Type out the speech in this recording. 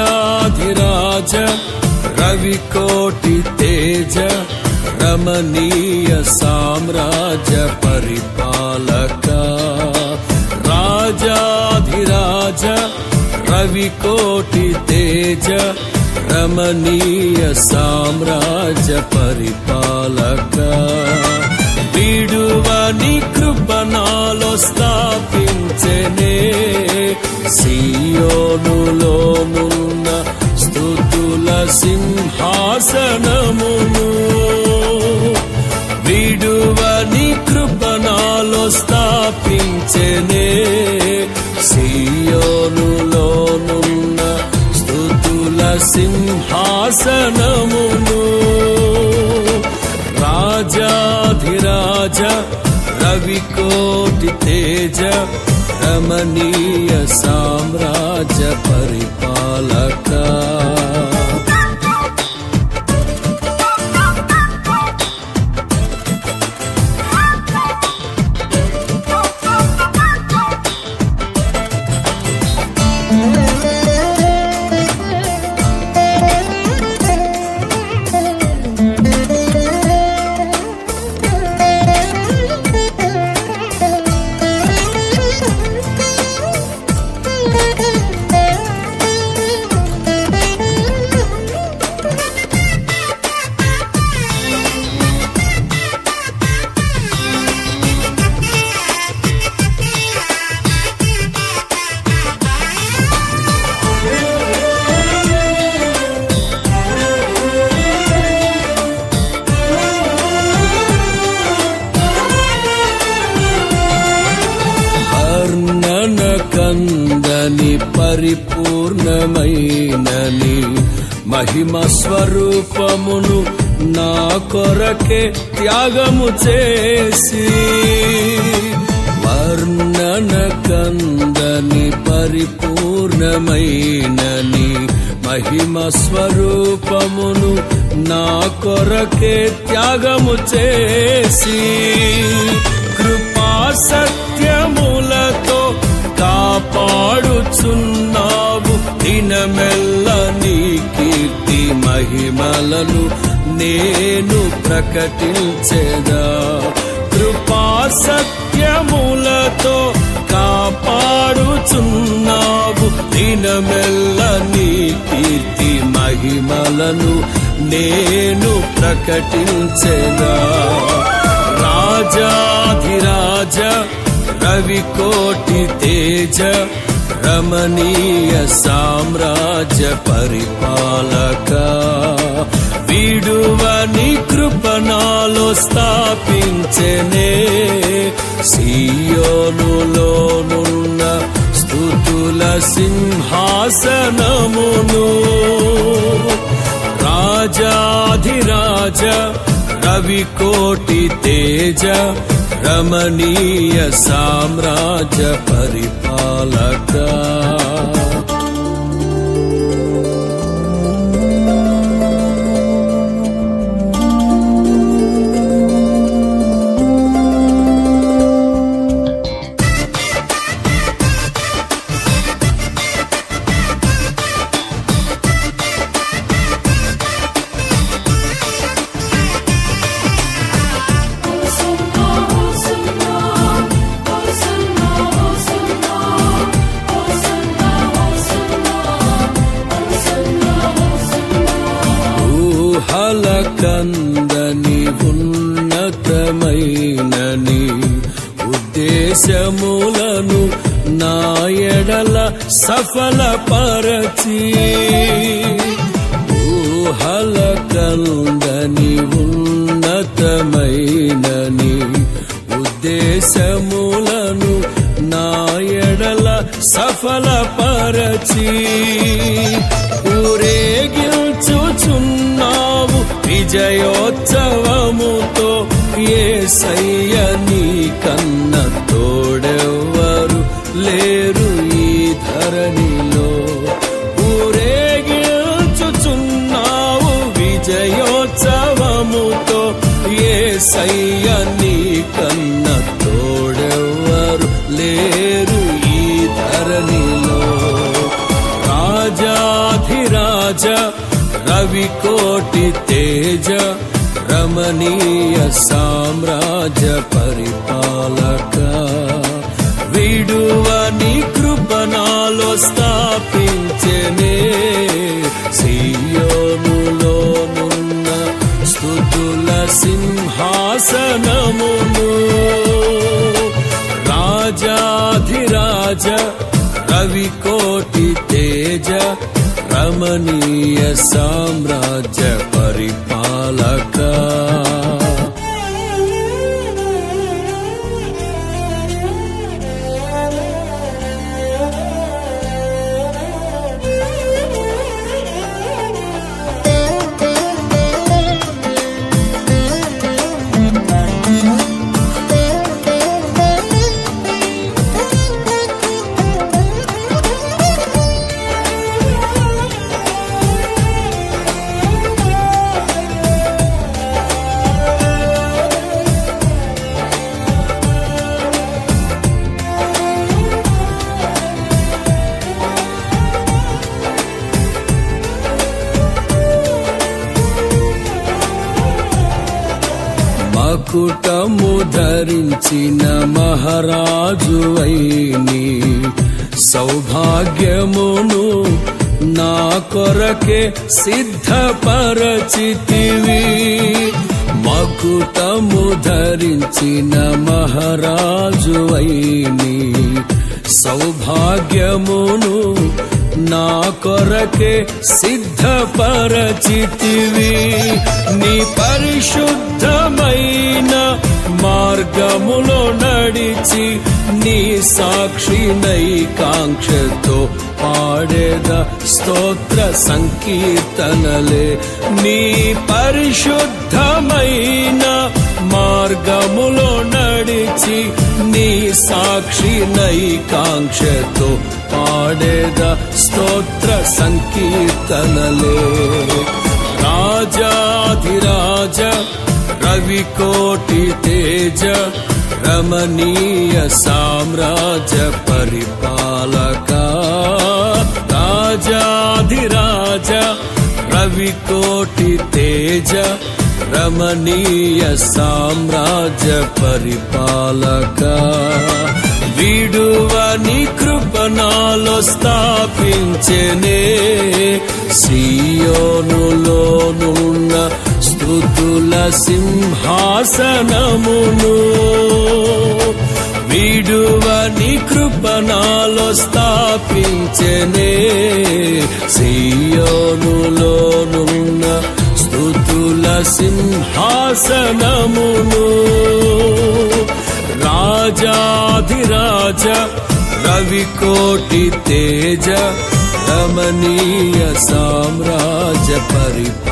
రాజాధిరాజ రవికోటి తేజ రమణీయ సామ్రాజ్య పరిపాలక రాజాధిరాజ రవికోటి తేజ రమణీయ సామ్రాజ్య పరిపాలక విడువని కృపణాలో స్థాపించెనే సియోనులో నున్న స్తుతుల సింహాసనమును విడువని కృపణాలో స్థాపించెనే సియోనులో నున్న స్తుతుల సింహాసనమును రాజాధిరాజ రవికోటి తేజ రమణీయ సామ్రాజ్య పరిపాలక కందని పరిపూర్ణమైనని మహిమ స్వరూపమును నా కొరకే త్యాగము చేసి వర్ణన కందని పరిపూర్ణమైనని మహిమ స్వరూపమును నా కొరకే త్యాగము చేసి కృపా సత్యములతో కాపాడుచున్నావు దినమెల్ల నీ కీర్తి మహిమలను నేను ప్రకటించెదా కృపా సత్యములతో కాపాడుచున్నావు దినమెల్ల నీ కీర్తి మహిమలను నేను ప్రకటించెదా రాజాధిరాజ రవికోటి తేజ రమణీయ సామ్రాజ్య పరిపాలక విడువని కృపణాలో స్థాపించెనే సియోనులో నున్న స్తుతుల సింహాసనమును రాజాధిరాజ రవికోటి తేజ రమణీయ సామ్రాజ్య పరిపాలక కందని ఉన్నతమైనని ఉద్దేశములను నా ఎడల సఫలపరచి ఊహల కందని ఉన్నతమైనని ఉద్దేశములను నా ఎడల సఫలపరచి ఊరేగించుచున్నావు విజయోత్సవముతో యేసయ్య నీ కన్న తోడెవ్వరు లేరు ఈ ధరణిలో ఊరేగించుచున్నావు విజయోత్సవముతో యేసయ్య నీ కన్న తోడెవ్వరు లేరు ఈ ధరణిలో రాజాధిరాజ రవికోటి తేజ రమణీయ సామ్రాజ్య పరిపాలక విడువని కృపణాలో స్థాపించెనే సియోనులోనున్న స్తుతుల సింహాసనమును రాజాధిరాజ రవికోటి తేజ రమణీయ సామ్రాజ్య పరిపాలక మకుటము ధరించిన మహారాజువైని సౌభాగ్యమును నా కొరకే సిద్ధపరచితివి మకుటము ధరించిన మహారాజువైని సౌభాగ్యమును నా కొరకే సిద్ధపరచితివి నీ పరిశుద్ధమైన మార్గములో నడిచి నీ సాక్షినై కాంక్షతో పాడేద స్తోత్ర సంకీర్తనలే నీ పరిశుద్ధమైన మార్గములో నడిచి నీ సాక్షినై కాంక్షతో పాడేద స్తోత్ర సంకీర్తనలే రాజాధిరాజ రవికోటి తేజ రమణీయ సామ్రాజ్య పరిపాలక రాజాధిరాజ రవికోటి తేజ రమణీయ సామ్రాజ్య పరిపాలక విడువని కృపణాలో స్థాపించెనే సియోనులోనున్న స్తుతుల సింహాసనమును విడువని కృపణాలో స్థాపించెనే సియోనులోనున్న స్తుతుల సింహాసనమును రాజాధిరాజ రవికోటి తేజ రమణీయ సామ్రాజ్య పరిపాలక